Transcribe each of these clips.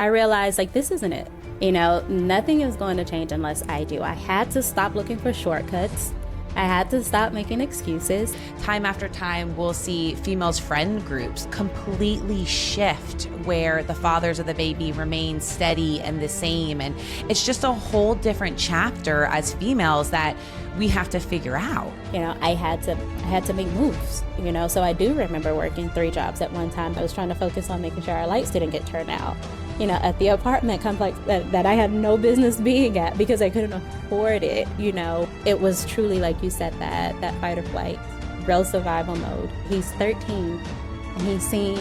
I realized, like, this isn't it. You know, nothing is going to change unless I do. I had to stop looking for shortcuts. I had to stop making excuses. Time after time, we'll see females' friend groups completely shift where the fathers of the baby remain steady and the same. And it's just a whole different chapter as females that we have to figure out. You know, I had to make moves, you know, so I do remember working 3 jobs at one time. I was trying to focus on making sure our lights didn't get turned out, you know, at the apartment complex that I had no business being at because I couldn't afford it. You know, it was truly, like you said, that fight or flight, real survival mode. He's 13 and he's seen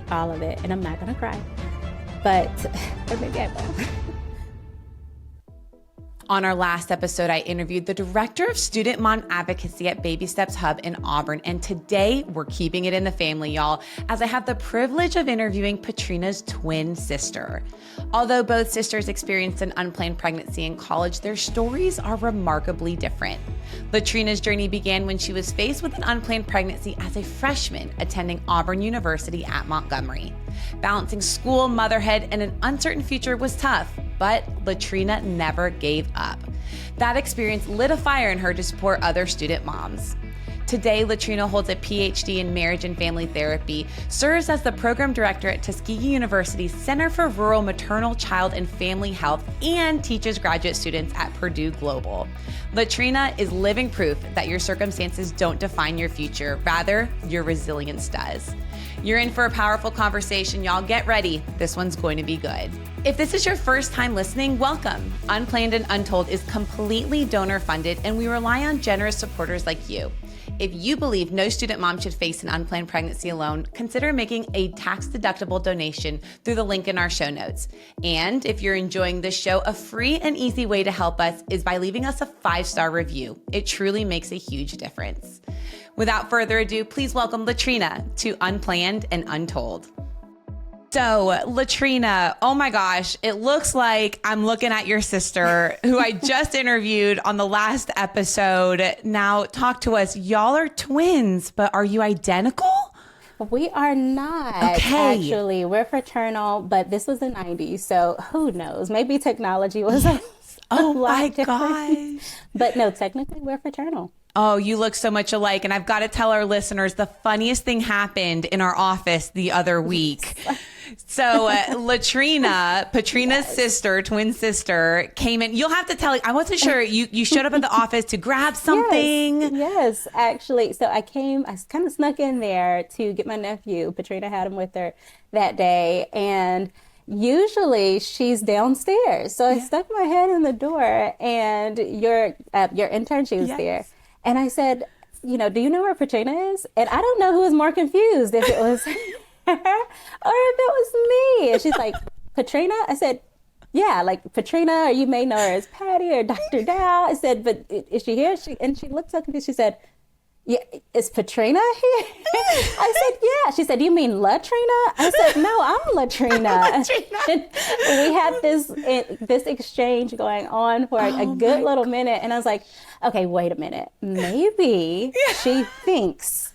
all of it, and I'm not gonna cry, but maybe I will. On our last episode, I interviewed the director of student mom advocacy at Baby Steps Hub in Auburn. And today we're keeping it in the family, y'all, as I have the privilege of interviewing Patrina's twin sister. Although both sisters experienced an unplanned pregnancy in college, their stories are remarkably different. Latrina's journey began when she was faced with an unplanned pregnancy as a freshman attending Auburn University at Montgomery. Balancing school, motherhood, and an uncertain future was tough, but Latrina never gave up. That experience lit a fire in her to support other student moms. Today, Latrina holds a PhD in marriage and family therapy, serves as the program director at Tuskegee University's Center for Rural Maternal, Child, and Family Health, and teaches graduate students at Purdue Global. Latrina is living proof that your circumstances don't define your future, rather, your resilience does. You're in for a powerful conversation, y'all. Get ready. This one's going to be good. If this is your first time listening, welcome. Unplanned and Untold is completely donor funded, and we rely on generous supporters like you. If you believe no student mom should face an unplanned pregnancy alone, consider making a tax-deductible donation through the link in our show notes. And if you're enjoying this show, a free and easy way to help us is by leaving us a 5-star review. It truly makes a huge difference. Without further ado, please welcome Latrina to Unplanned and Untold. So, Latrina, oh my gosh, it looks like I'm looking at your sister who I just interviewed on the last episode. Now, talk to us. Y'all are twins, but are you identical? We are not, actually. We're fraternal, but this was the 90s, so who knows? Maybe technology was a oh lot my different. gosh. But no, technically we're fraternal. Oh, you look so much alike. And I've got to tell our listeners, the funniest thing happened in our office the other week. So Latrina, Patrina's sister, twin sister, came in. You'll have to tell, I wasn't sure, you showed up at the office to grab something. Yes, actually. So I kind of snuck in there to get my nephew. Patrina had him with her that day. And usually she's downstairs. So I stuck my head in the door, and your intern, she was there. And I said, you know, do you know where Patrina is? And I don't know who was more confused, if it was her or if it was me. And she's like, Patrina? I said, yeah, like Patrina, or you may know her as Patty or Dr. Dow. I said, but is she here? And she looked so confused. She said, yeah, is Patrina here? I said, yeah. She said, you mean Latrina? I said, no, I'm Latrina. We had this exchange going on for a good little minute. And I was like, okay, wait a minute. Maybe she thinks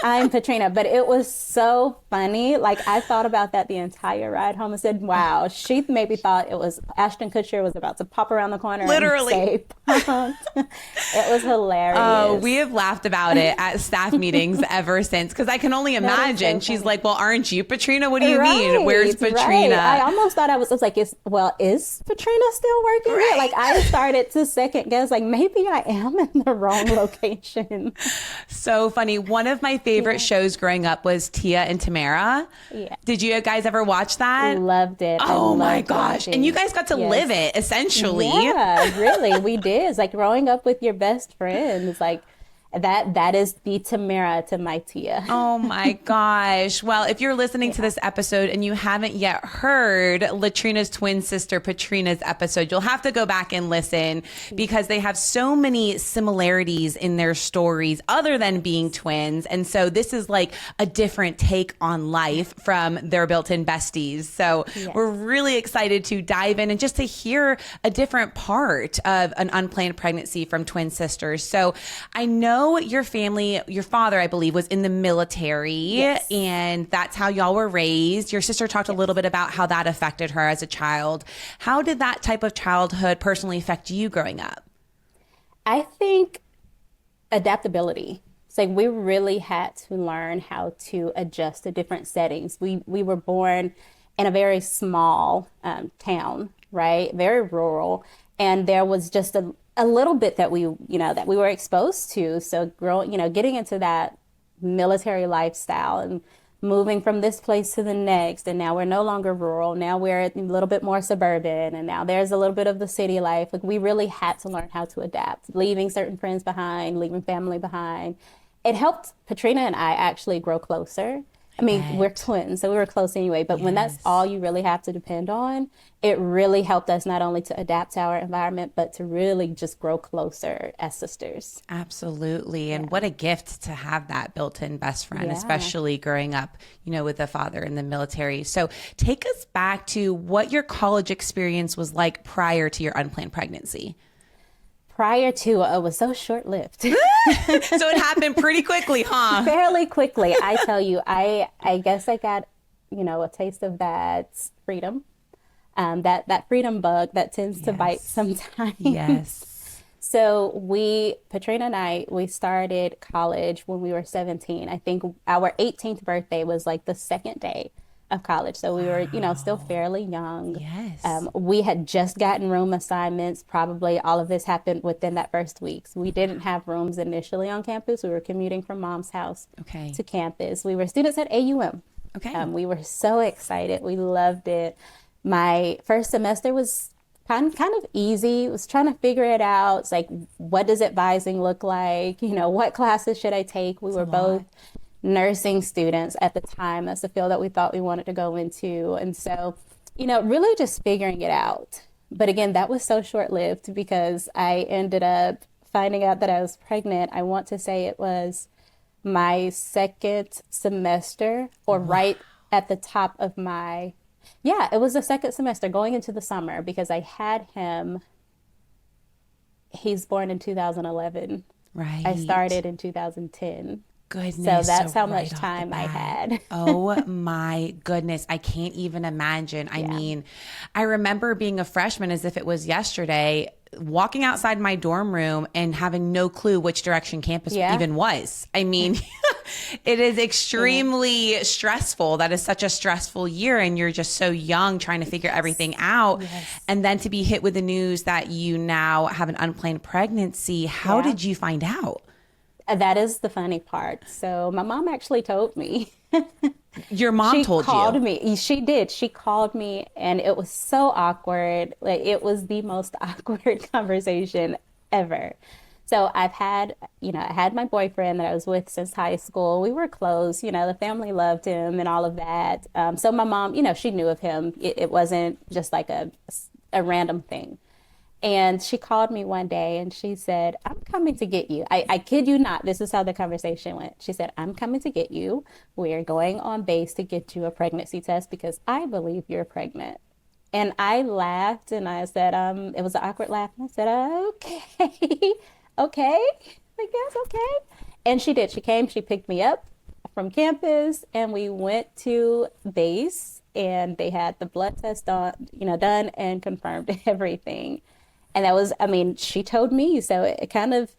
I'm Patrina. But it was so funny. Like, I thought about that the entire ride home and said, wow, she maybe thought it was Ashton Kutcher was about to pop around the corner. Literally. And say, it was hilarious. Oh, we have laughed about it at staff meetings ever since, because I can only imagine. So she's like, well, aren't you Patrina? What do you mean? Where's Patrina? Right. I almost thought I was like, is Patrina still working here? Like, I started to second guess, like, maybe I am in the wrong location. So funny. One of my favorite shows growing up was Tia and Tamara. Yeah. Did you guys ever watch that? Loved it. Oh my gosh. And you guys got to live it, essentially. Yeah, really. We did. It's like growing up with your best friends. Like, that is the Tamara to my Tia. Oh my gosh. Well, if you're listening to this episode and you haven't yet heard Latrina's twin sister Patrina's episode, you'll have to go back and listen, because they have so many similarities in their stories other than being twins. And so this is like a different take on life from their built-in besties. So we're really excited to dive in and just to hear a different part of an unplanned pregnancy from twin sisters. So I know know your family, your father, I believe, was in the military, Yes. and that's how y'all were raised. Your sister talked a little bit about how that affected her as a child. How did that type of childhood personally affect you growing up? I think adaptability. It's like we really had to learn how to adjust to different settings. We were born in a very small town, right? Very rural, and there was just a little bit that we were exposed to. So growing, getting into that military lifestyle and moving from this place to the next, and now we're no longer rural. Now we're a little bit more suburban, and now there's a little bit of the city life. Like we really had to learn how to adapt, leaving certain friends behind, leaving family behind. It helped Patrina and I actually grow closer. I mean, we're twins, so we were close anyway. But when that's all you really have to depend on, it really helped us not only to adapt to our environment, but to really just grow closer as sisters. Absolutely. And what a gift to have that built-in best friend, Yeah. especially growing up, with a father in the military. So take us back to what your college experience was like prior to your unplanned pregnancy. Prior to, it was so short-lived. So it happened pretty quickly, huh? Fairly quickly. I tell you, I guess I got, a taste of that freedom, that freedom bug that tends to bite sometimes. Yes. So Patrina and I, we started college when we were 17. I think our 18th birthday was like the second day of college. So we were, still fairly young. Yes. We had just gotten room assignments. Probably all of this happened within that first week. So we didn't have rooms initially on campus. We were commuting from mom's house to campus. We were students at AUM. Okay. We were so excited. We loved it. My first semester was kind of easy. I was trying to figure it out. It's like, what does advising look like? What classes should I take? We were both nursing students at the time. That's the field that we thought we wanted to go into. And so, really just figuring it out. But again, that was so short-lived because I ended up finding out that I was pregnant. I want to say it was my second semester or right at the top of it was the second semester going into the summer because I had him, he's born in 2011. Right. I started in 2010. Goodness. So that's how right much off time the I bat. had. Oh my goodness. I can't even imagine. I mean, I remember being a freshman as if it was yesterday, walking outside my dorm room and having no clue which direction campus even was. I mean, it is extremely stressful. That is such a stressful year. And you're just so young trying to figure everything out. Yes. And then to be hit with the news that you now have an unplanned pregnancy. How did you find out? That is the funny part. So my mom actually told me. Your mom told you? She called me. She did. She called me and it was so awkward. Like it was the most awkward conversation ever. So I had my boyfriend that I was with since high school. We were close, the family loved him and all of that. So my mom, she knew of him. It wasn't just like a random thing. And she called me one day and she said, I'm coming to get you. I kid you not. This is how the conversation went. She said, I'm coming to get you. We're going on base to get you a pregnancy test because I believe you're pregnant. And I laughed and I said, it was an awkward laugh. And I said, okay, okay, I guess, okay. And she did. She came, she picked me up from campus and we went to base and they had the blood test done and confirmed everything. And that was, she told me, so it kind of,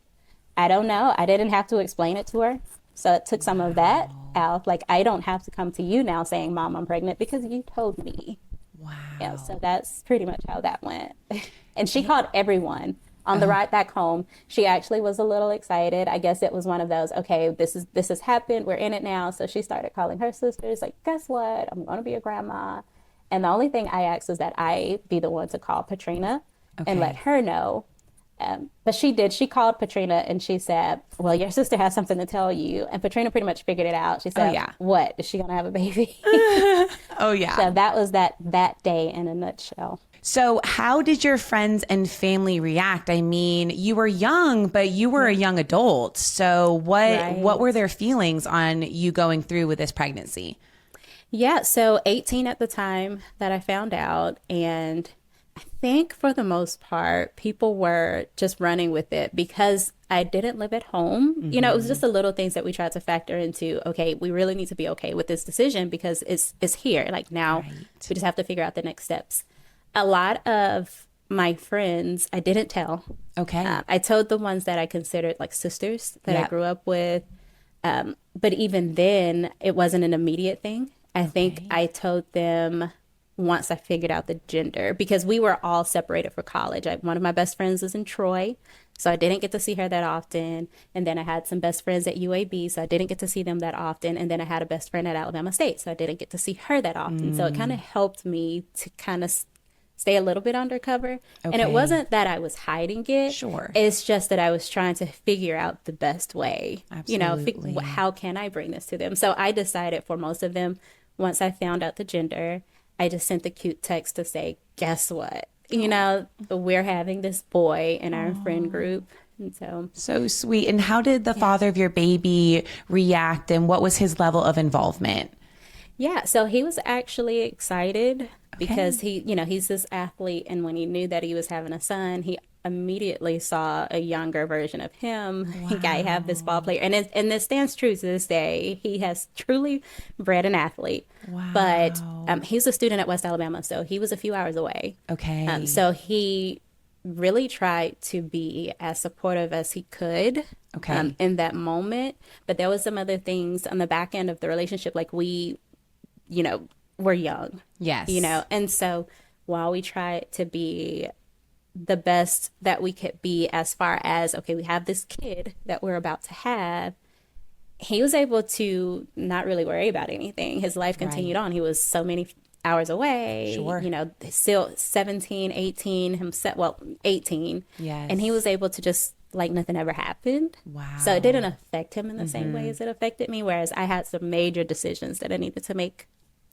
I don't know, I didn't have to explain it to her. So it took some of that out. Like, I don't have to come to you now saying, Mom, I'm pregnant because you told me. Wow. Yeah, so that's pretty much how that went. And she called everyone on the ride back home. She actually was a little excited. I guess it was one of those, okay, this has happened. We're in it now. So she started calling her sisters, like, guess what? I'm going to be a grandma. And the only thing I asked was that I be the one to call Patrina and let her know. But she did. She called Patrina and she said, well, your sister has something to tell you. And Patrina pretty much figured it out. She said, what? Is she going to have a baby? Oh, yeah. So that was that day in a nutshell. So how did your friends and family react? I mean, you were young, but you were a young adult. So what were their feelings on you going through with this pregnancy? Yeah, so 18 at the time that I found out, and I think for the most part, people were just running with it because I didn't live at home. You know, it was just the little things that we tried to factor into. Okay, we really need to be okay with this decision because it's here. Like now, Right. we just have to figure out the next steps. A lot of my friends, I didn't tell. Okay. I told the ones that I considered like sisters that I Yep. grew up with. But even then, it wasn't an immediate thing. I think Okay. I told them once I figured out the gender because we were all separated for college. One of my best friends was in Troy, so I didn't get to see her that often. And then I had some best friends at UAB, so I didn't get to see them that often. And then I had a best friend at Alabama State, so I didn't get to see her that often. So it kind of helped me to kind of stay a little bit undercover. And it Okay. wasn't that I was hiding it. Sure. It's just that I was trying to figure out the best way. You know, Absolutely. how can I bring this to them? So I decided for most of them, once I found out the gender, I just sent the cute text to say, guess what? You know, we're having this boy in our friend group. And so, So sweet. And how did the father of your baby react, and what was his level of involvement? yeah, so he was actually excited because he's this athlete. And when he knew that he was having a son, he immediately saw a younger version of him. I have this ball player. And this stands true to this day. He has truly bred an athlete. But he was a student at West Alabama, so he was a few hours away. Okay. So he really tried to be as supportive as he could Okay. in that moment. But there was some other things on the back end of the relationship, like we're young, Yes. and so while we tried to be the best that we could be as far as, okay, we have this kid that we're about to have, he was able to not really worry about anything. His life continued on. He was so many hours away, Sure. still 17, 18, himself, well, 18. Yes. And he was able to just like nothing ever happened. Wow. So it didn't affect him in the same way as it affected me, whereas I had some major decisions that I needed to make.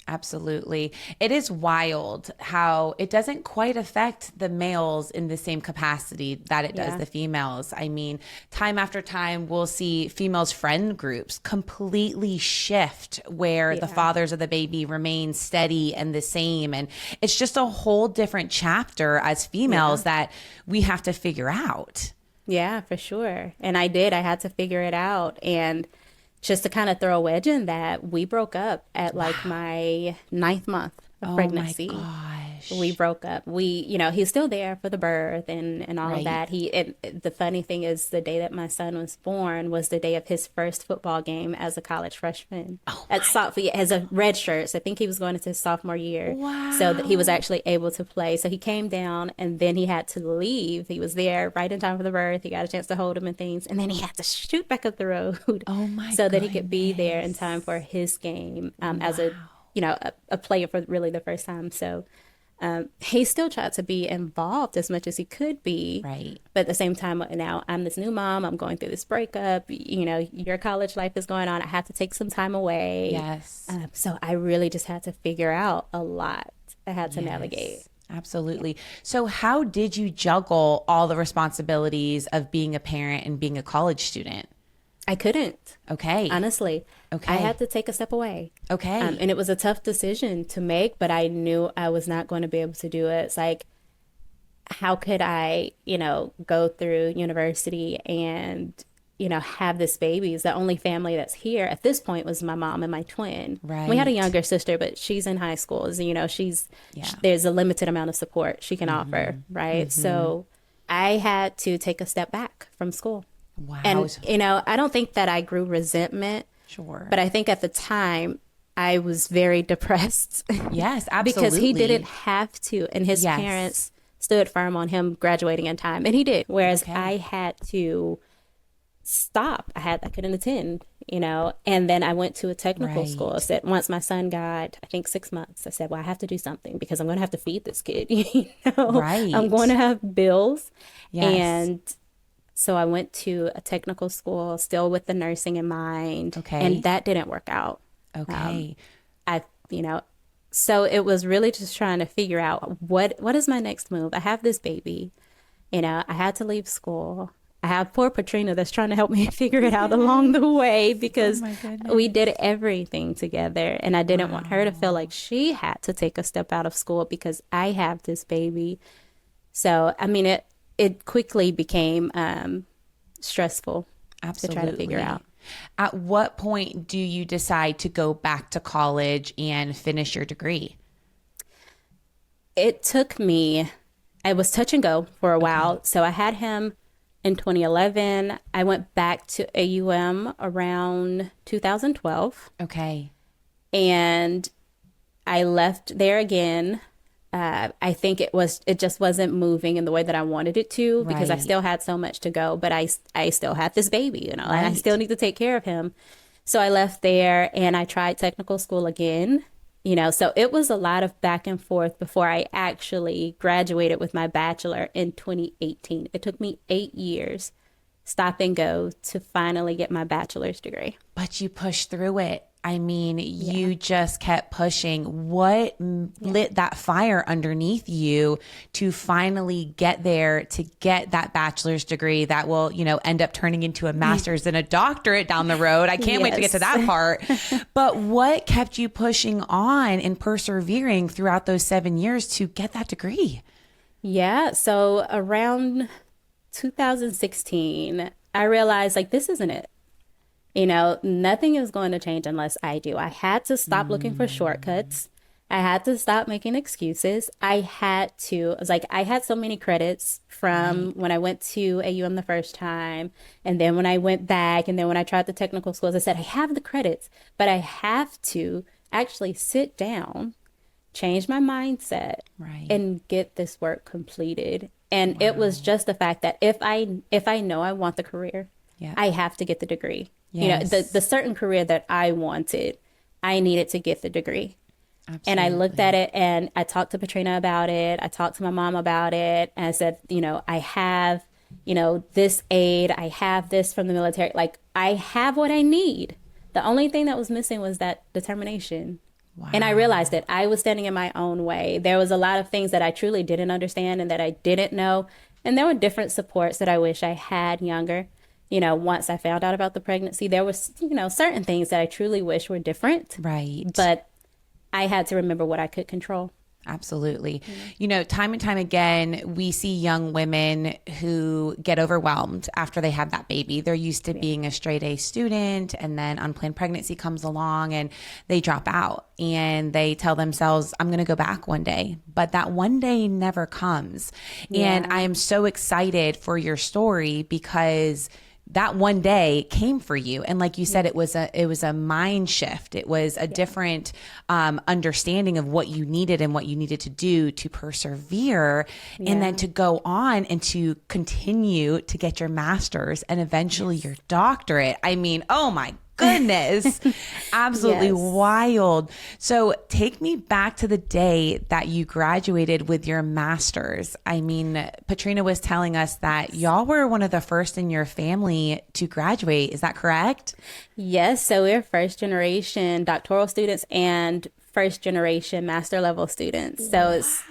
Absolutely. It is wild how it doesn't quite affect the males in the same capacity that it does Yeah. the females. I mean, time after time, we'll see females' friend groups completely shift where the Yeah. fathers of the baby remain steady and the same. And it's just a whole different chapter as females that we have to figure out. Yeah, for sure. And I did. I had to figure it out. And just to kind of throw a wedge in that, we broke up at like my 9th month of pregnancy. Oh my gosh. We broke up. He's still there for the birth and all Right. of that. The funny thing is the day that my son was born was the day of his first football game as a college freshman. As a red shirt. So I think he was going into his sophomore year. Wow. So that he was actually able to play. So he came down and then he had to leave. He was there right in time for the birth. He got a chance to hold him and things. And then he had to shoot back up the road. Oh my so that he could be there in time for his game as a player for really the first time. So he still tried to be involved as much as he could be. Right. But at the same time, now I'm this new mom. I'm going through this breakup. Your college life is going on. I have to take some time away. Yes. So I really just had to figure out a lot. I had to navigate. Absolutely. So how did you juggle all the responsibilities of being a parent and being a college student? I couldn't. Okay. Honestly. Okay. I had to take a step away. Okay. And it was a tough decision to make, but I knew I was not going to be able to do it. It's like, how could I, go through university and, have this baby? It's the only family that's here at this point was my mom and my twin. Right. We had a younger sister, but she's in high school. There's a limited amount of support she can offer, right? So I had to take a step back from school. Wow. And, I don't think that I grew resentment. Sure. But I think at the time I was very depressed. Yes, absolutely. Because he didn't have to. And his Yes. parents stood firm on him graduating in time. And he did. Whereas Okay. I had to stop. I couldn't attend, And then I went to a technical Right. school. I said, once my son got, I think 6 months, I said, well, I have to do something because I'm going to have to feed this kid. Right. I'm going to have bills. Yes. And so I went to a technical school, still with the nursing in mind. Okay. And that didn't work out. Okay. So it was really just trying to figure out what is my next move. I have this baby, I had to leave school. I have poor Patrina that's trying to help me figure it out along the way, because we did everything together. And I didn't want her to feel like she had to take a step out of school because I have this baby. So, I mean, it quickly became stressful to try to figure out. At what point do you decide to go back to college and finish your degree? It took me, I was touch and go for a while. So I had him in 2011. I went back to AUM around 2012. Okay. And I left there again. I think it just wasn't moving in the way that I wanted it to, because I still had so much to go, but I still had this baby, and I still need to take care of him. So I left there and I tried technical school again, so it was a lot of back and forth before I actually graduated with my bachelor in 2018. It took me 8 years, stop and go, to finally get my bachelor's degree. But you pushed through it. I mean, you just kept pushing. What lit that fire underneath you to finally get there, to get that bachelor's degree that will, end up turning into a master's and a doctorate down the road? I can't wait to get to that part. But what kept you pushing on and persevering throughout those 7 years to get that degree? Yeah. So around 2016, I realized, like, this isn't it. Nothing is going to change unless I do. I had to stop looking for shortcuts. I had to stop making excuses. I was like, I had so many credits from when I went to AUM the first time. And then when I went back, and then when I tried the technical schools, I said, I have the credits, but I have to actually sit down, change my mindset, and get this work completed. And it was just the fact that if I know I want the career, I have to get the degree. Yes. The certain career that I wanted, I needed to get the degree. Absolutely. And I looked at it and I talked to Patrina about it. I talked to my mom about it. And I said, I have, this aid. I have this from the military. Like, I have what I need. The only thing that was missing was that determination. Wow. And I realized that I was standing in my own way. There was a lot of things that I truly didn't understand and that I didn't know. And there were different supports that I wish I had younger. Once I found out about the pregnancy, there was, certain things that I truly wish were different. Right. But I had to remember what I could control. Absolutely. Time and time again, we see young women who get overwhelmed after they have that baby. They're used to being a straight A student, and then unplanned pregnancy comes along and they drop out and they tell themselves, I'm going to go back one day. But that one day never comes. Yeah. And I am so excited for your story, because that one day came for you. And like you said, it was a mind shift. It was a different understanding of what you needed and what you needed to do to persevere, and then to go on and to continue to get your master's and eventually your doctorate. I mean, oh my goodness, absolutely wild. So take me back to the day that you graduated with your master's. I mean, Patrina was telling us that y'all were one of the first in your family to graduate. Is that correct? Yes. So we're first generation doctoral students and first generation master level students. So it's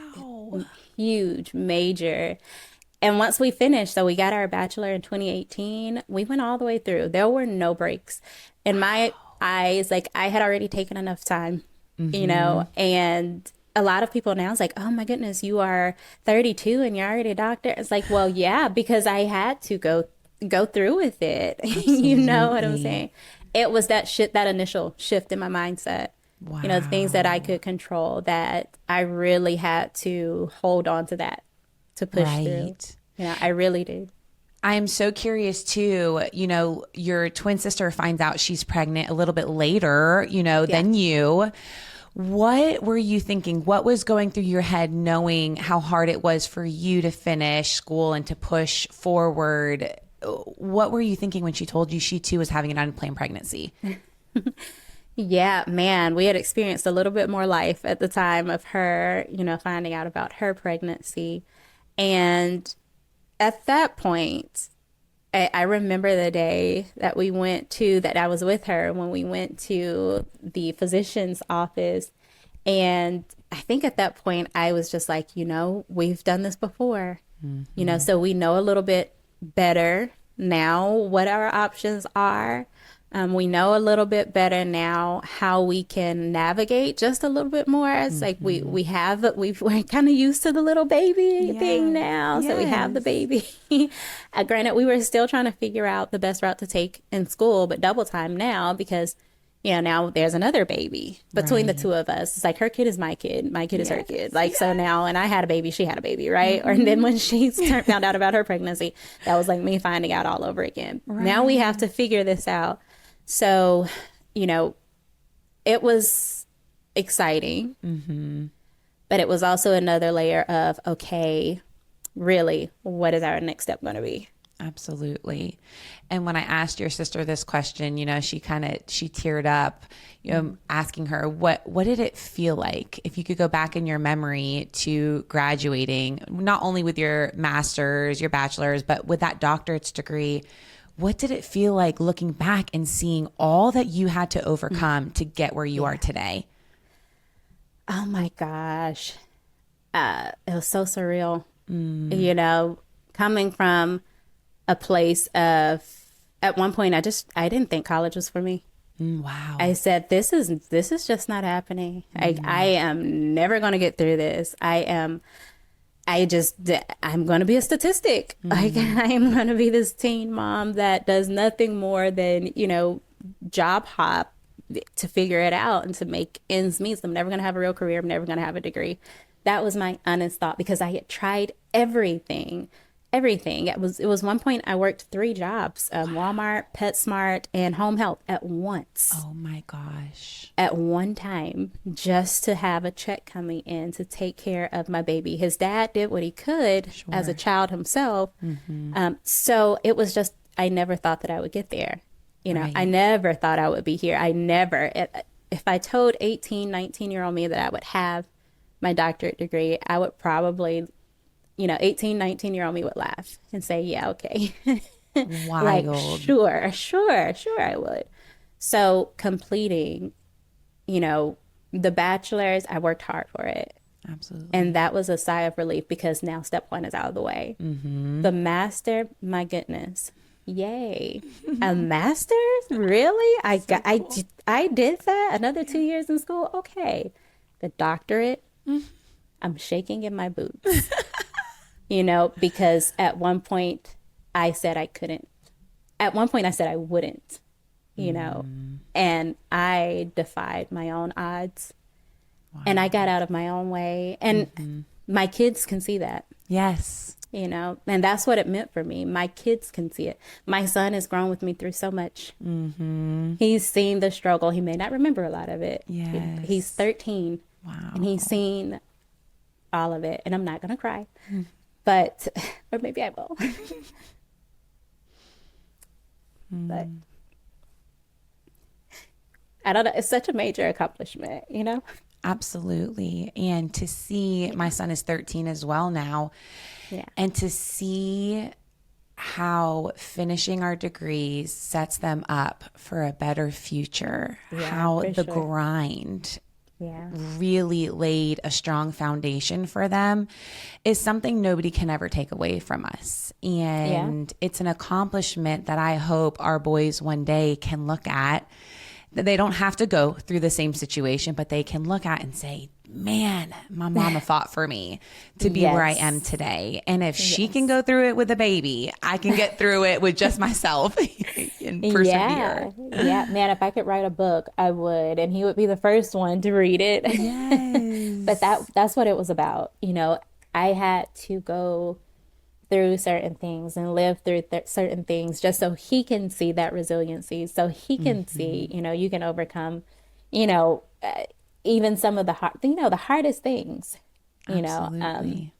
huge, major. And once we finished, so we got our bachelor in 2018, we went all the way through. There were no breaks. In my eyes, like, I had already taken enough time, and a lot of people now is like, oh my goodness, you are 32 and you're already a doctor. It's like, well, yeah, because I had to go through with it. You know what I'm saying? It was that initial shift in my mindset. Wow. The things that I could control, that I really had to hold on to that to push through. I really did. I am so curious too, your twin sister finds out she's pregnant a little bit later, than you. What were you thinking? What was going through your head, knowing how hard it was for you to finish school and to push forward? What were you thinking when she told you she too was having an unplanned pregnancy? Yeah, man, we had experienced a little bit more life at the time of her, finding out about her pregnancy. And at that point, I remember the day that that I was with her when we went to the physician's office. And I think at that point, I was just like, we've done this before, so we know a little bit better, now what our options are. We know a little bit better now how we can navigate just a little bit more. It's like we're kind of used to the little baby thing now. So we have the baby. Granted, we were still trying to figure out the best route to take in school, but double time now because, now there's another baby between the two of us. It's like her kid is my kid is her kid. Like, so now, and I had a baby, she had a baby, right? And then when she found out about her pregnancy, that was like me finding out all over again. Now we have to figure this out. So, it was exciting, but it was also another layer of, okay, really, what is our next step going to be? Absolutely. And when I asked your sister this question, she teared up, asking her, what did it feel like if you could go back in your memory to graduating, not only with your master's, your bachelor's, but with that doctorate's degree? What did it feel like looking back and seeing all that you had to overcome to get where you are today? Oh my gosh. It was so surreal. Coming from a place of, at one point, I didn't think college was for me. Wow. I said, this is just not happening. I am never going to get through this. I'm going to be a statistic. Like, I'm going to be this teen mom that does nothing more than, job hop to figure it out and to make ends meet. So I'm never going to have a real career. I'm never going to have a degree. That was my honest thought because I had tried everything. It was one point I worked 3 jobs, Walmart, PetSmart, and home health at once. Oh my gosh. At one time, just to have a check coming in to take care of my baby. His dad did what he could as a child himself. So it was just, I never thought that I would get there. I never thought I would be here. If I told 18, 19-year-old me that I would have my doctorate degree, I would probably, 18, 19-year-old me would laugh and say, yeah, okay. Wild. Like, sure, I would. So completing, the bachelor's, I worked hard for it. Absolutely. And that was a sigh of relief because now step 1 is out of the way. The master, my goodness. Yay. A master's? Really? I did that? Another 2 years in school? Okay. The doctorate, I'm shaking in my boots. Because at one point I said I couldn't. At one point I said I wouldn't, and I defied my own odds. Wow. And I got out of my own way. And my kids can see that. Yes. And that's what it meant for me. My kids can see it. My son has grown with me through so much. He's seen the struggle. He may not remember a lot of it. Yes. He's 13. Wow. And he's seen all of it. And I'm not going to cry. But, or maybe I will. But I don't know. It's such a major accomplishment, Absolutely. And to see, my son is 13 as well now. Yeah. And to see how finishing our degrees sets them up for a better future, how the grind really laid a strong foundation for them is something nobody can ever take away from us. And it's an accomplishment that I hope our boys one day can look at. They don't have to go through the same situation, but they can look at and say, man, my mama fought for me to be where I am today. And if she can go through it with a baby, I can get through it with just myself and persevere. Yeah, man, if I could write a book, I would. And he would be the first one to read it. Yes. But that's what it was about. I had to go through certain things and live through certain things just so he can see that resiliency, so he can see, you can overcome, even some of the the hardest things, Absolutely.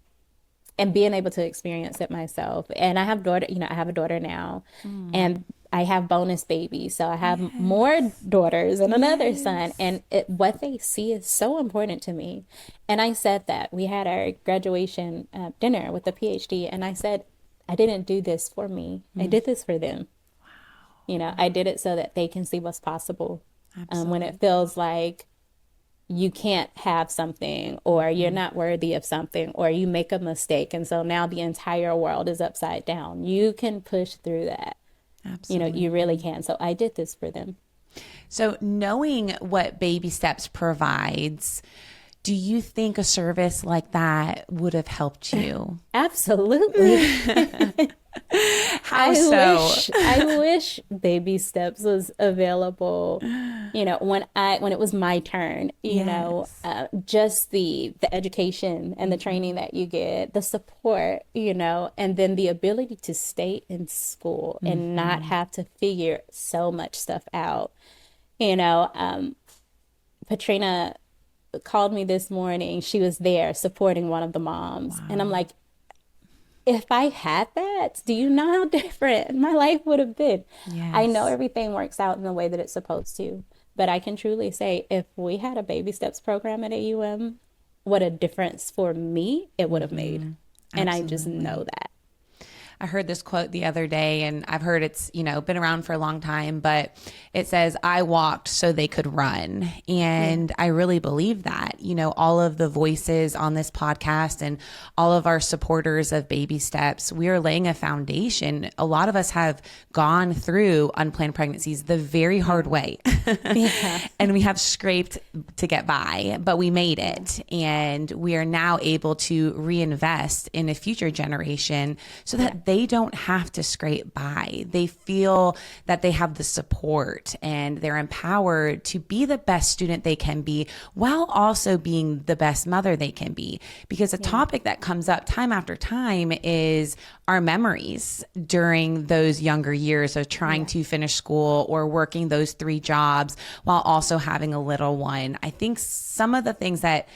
And being able to experience it myself. And I have I have a daughter now, and I have bonus babies. So I have more daughters and another son. And what they see is so important to me. And I said that we had our graduation dinner with the PhD. And I said, I didn't do this for me. I did this for them. Wow. I did it so that they can see what's possible when it feels like, you can't have something, or you're not worthy of something, or you make a mistake. And so now the entire world is upside down. You can push through that. Absolutely. You really can. So I did this for them. So knowing what Baby Steps provides, do you think a service like that would have helped you? Absolutely. How so? I wish Baby Steps was available, when it was my turn, just the education and the training that you get, the support, and then the ability to stay in school and not have to figure so much stuff out. Patrina called me this morning. She was there supporting one of the moms. Wow. And I'm like, if I had that, do you know how different my life would have been? Yes. I know everything works out in the way that it's supposed to, but I can truly say if we had a Baby Steps program at AUM, what a difference for me it would have made. And I just know that. I heard this quote the other day, and I've heard it's, been around for a long time, but it says, I walked so they could run. And I really believe that, all of the voices on this podcast and all of our supporters of Baby Steps, we are laying a foundation. A lot of us have gone through unplanned pregnancies the very hard way. And we have scraped to get by, but we made it. And we are now able to reinvest in a future generation so that they don't have to scrape by. They feel that they have the support and they're empowered to be the best student they can be while also being the best mother they can be. Because a topic that comes up time after time is our memories during those younger years of trying to finish school or working those 3 jobs while also having a little one. I think some of the things that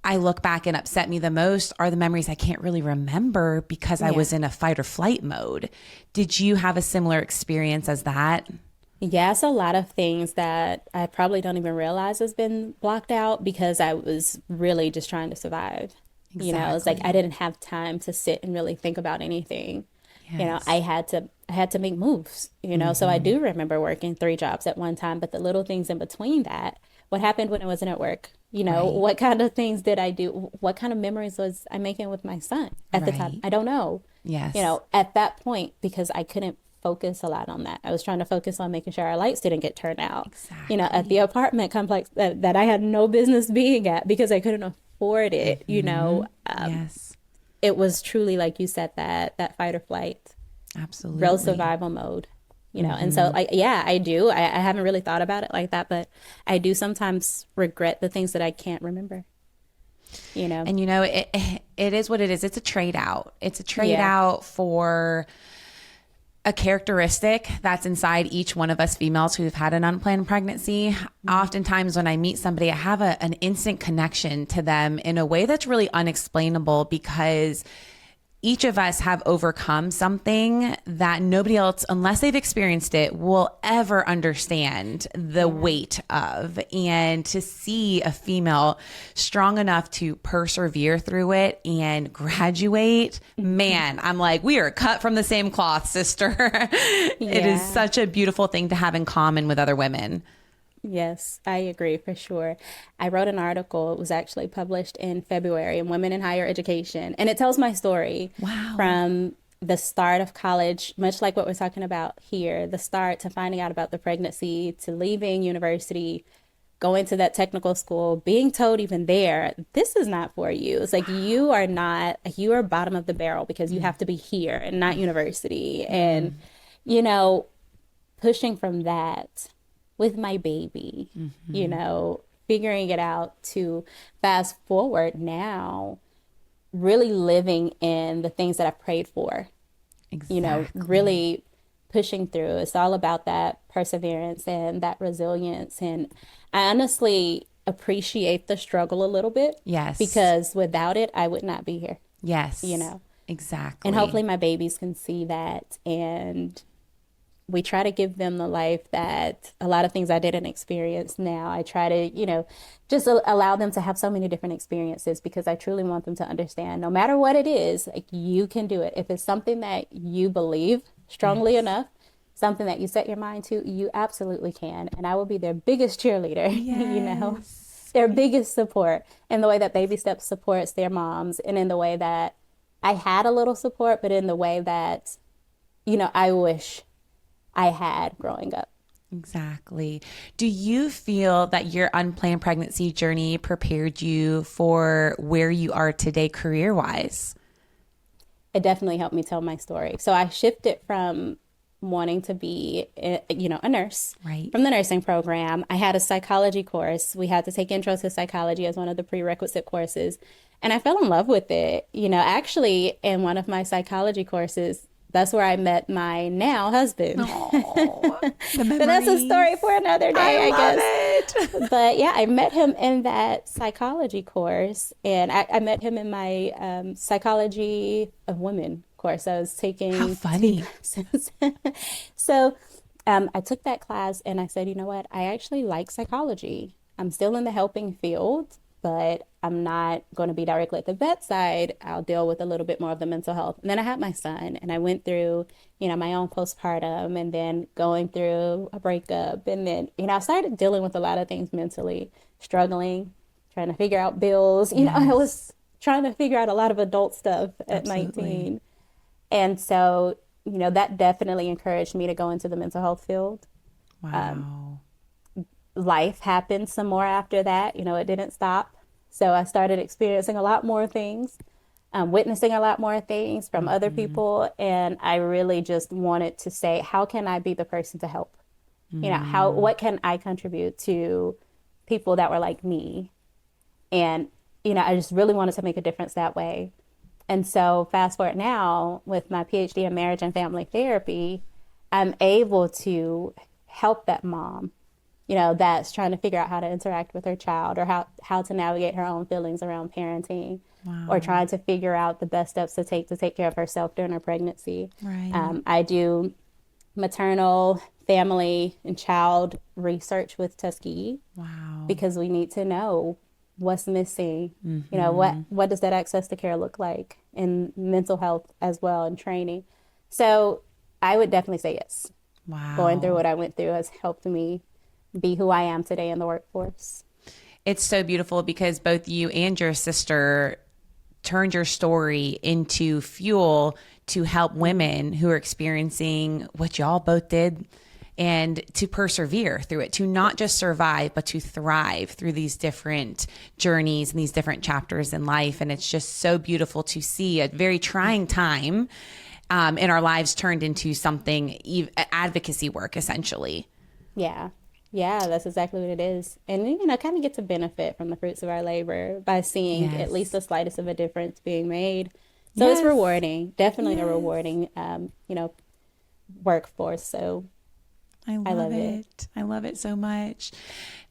I look back and upset me the most are the memories I can't really remember because I was in a fight or flight mode. Did you have a similar experience as that? Yes, a lot of things that I probably don't even realize has been blocked out because I was really just trying to survive. Exactly. It's like I didn't have time to sit and really think about anything. Yes. I had to make moves, so I do remember working 3 jobs at one time, but the little things in between that, what happened when I wasn't at work? What kind of things did I do? What kind of memories was I making with my son at the time? I don't know. Yes. At that point, because I couldn't focus a lot on that. I was trying to focus on making sure our lights didn't get turned out. Exactly. At the apartment complex that I had no business being at because I couldn't afford it, Yes. It was truly, like you said, that fight or flight. Absolutely. Real survival mode. And so I do. I haven't really thought about it like that, but I do sometimes regret the things that I can't remember. And it is what it is. It's a trade out. It's a trade out for a characteristic that's inside each one of us females who've had an unplanned pregnancy. Oftentimes when I meet somebody, I have an instant connection to them in a way that's really unexplainable because each of us have overcome something that nobody else, unless they've experienced it, will ever understand the weight of. And to see a female strong enough to persevere through it and graduate, man, I'm like, we are cut from the same cloth, sister. It is such a beautiful thing to have in common with other women. Yes, I agree for sure. I wrote an article. It was actually published in February in Women in Higher Education. And it tells my story from the start of college, much like what we're talking about here, the start to finding out about the pregnancy, to leaving university, going to that technical school, being told even there, this is not for you. It's like, you are bottom of the barrel because you have to be here and not university. And, pushing from that with my baby, figuring it out to fast forward now, really living in the things that I prayed for, really pushing through. It's all about that perseverance and that resilience. And I honestly appreciate the struggle a little bit. Yes. Because without it, I would not be here. Yes. Exactly. And hopefully my babies can see that. And we try to give them the life that a lot of things I didn't experience now. I try to, just allow them to have so many different experiences because I truly want them to understand no matter what it is, like, you can do it. If it's something that you believe strongly enough, something that you set your mind to, you absolutely can. And I will be their biggest cheerleader, their biggest support, in the way that Baby Steps supports their moms, and in the way that I had a little support, but in the way that, I wish I had growing up. Exactly. Do you feel that your unplanned pregnancy journey prepared you for where you are today career-wise? It definitely helped me tell my story. So I shifted from wanting to be, a nurse, right, from the nursing program. I had a psychology course. We had to take Intro to Psychology as one of the prerequisite courses. And I fell in love with it. Actually, in one of my psychology courses, that's where I met my now husband. Oh, the memories. But that's a story for another day, I guess. It. But yeah, I met him in that psychology course, and I met him in my psychology of women course. I was taking. How funny. So I took that class, and I said, you know what? I actually like psychology. I'm still in the helping field, but I'm not going to be directly at the bedside. I'll deal with a little bit more of the mental health. And then I had my son, and I went through, my own postpartum, and then going through a breakup. And then, I started dealing with a lot of things mentally, struggling, trying to figure out bills. Yes. I was trying to figure out a lot of adult stuff at Absolutely. 19. And so, that definitely encouraged me to go into the mental health field. Wow. Life happened some more after that. It didn't stop. So I started experiencing a lot more things, witnessing a lot more things from other people. And I really just wanted to say, how can I be the person to help? What can I contribute to people that were like me? And, I just really wanted to make a difference that way. And so fast forward now with my PhD in marriage and family therapy, I'm able to help that mom, that's trying to figure out how to interact with her child, or how to navigate her own feelings around parenting. Wow. Or trying to figure out the best steps to take care of herself during her pregnancy. Right. I do maternal, family, and child research with Tuskegee. Wow. Because we need to know what's missing. What does that access to care look like in mental health as well, and training. So I would definitely say yes. Wow. Going through what I went through has helped me be who I am today in the workforce. It's so beautiful because both you and your sister turned your story into fuel to help women who are experiencing what y'all both did, and to persevere through it, to not just survive, but to thrive through these different journeys and these different chapters in life. And it's just so beautiful to see a very trying time in our lives turned into something, advocacy work, essentially. Yeah, that's exactly what it is. And, kind of get to benefit from the fruits of our labor by seeing at least the slightest of a difference being made. So it's rewarding, definitely a rewarding, workforce. So I love it. I love it so much.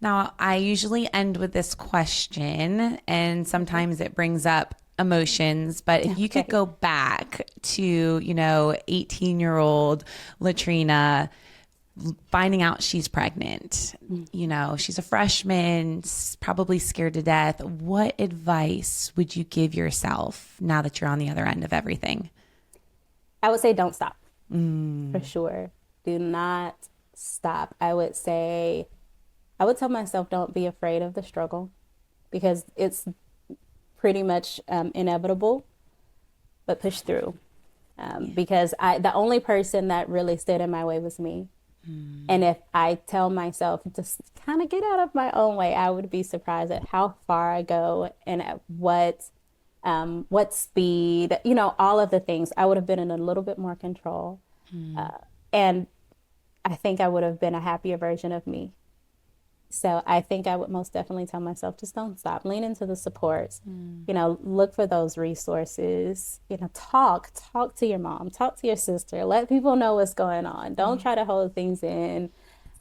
Now, I usually end with this question, and sometimes it brings up emotions, but if you could go back to, 18-year-old Latrina, finding out she's pregnant, she's a freshman, probably scared to death. What advice would you give yourself now that you're on the other end of everything? I would say don't stop, for sure. Do not stop. I would tell myself, don't be afraid of the struggle, because it's pretty much inevitable, but push through. Because the only person that really stood in my way was me. And if I tell myself just kind of get out of my own way, I would be surprised at how far I go and at what speed, all of the things. I would have been in a little bit more control. And I think I would have been a happier version of me. So I think I would most definitely tell myself, just don't stop. Lean into the supports. Look for those resources. Talk to your mom, talk to your sister. Let people know what's going on. Don't try to hold things in.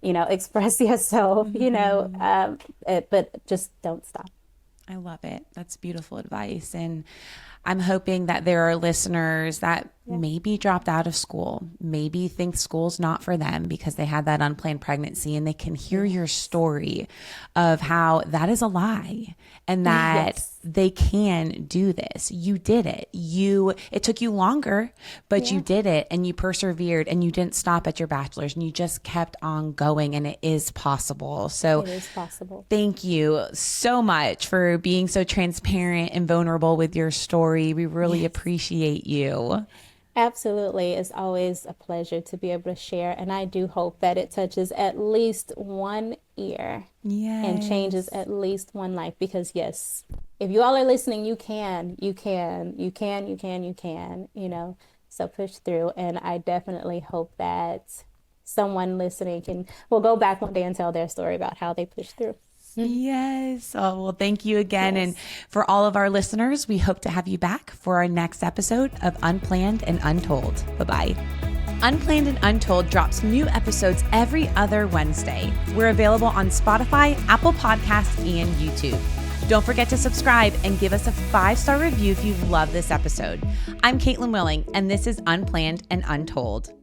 Express yourself. But just don't stop. I love it. That's beautiful advice. And I'm hoping that there are listeners that maybe dropped out of school, maybe think school's not for them because they had that unplanned pregnancy, and they can hear your story of how that is a lie and that they can do this. You did it. It took you longer, but you did it, and you persevered, and you didn't stop at your bachelor's, and you just kept on going, and it is possible. So it is possible. Thank you so much for being so transparent and vulnerable with your story. We really appreciate you. Absolutely. It's always a pleasure to be able to share. And I do hope that it touches at least one ear and changes at least one life. Because yes, if you all are listening, you can, so push through. And I definitely hope that someone listening will go back one day and tell their story about how they pushed through. Yes. Oh, well, thank you again. And for all of our listeners, we hope to have you back for our next episode of Unplanned and Untold. Bye-bye. Unplanned and Untold drops new episodes every other Wednesday. We're available on Spotify, Apple Podcasts, and YouTube. Don't forget to subscribe and give us a 5-star review if you love this episode. I'm Kaitlyn Willing, and this is Unplanned and Untold.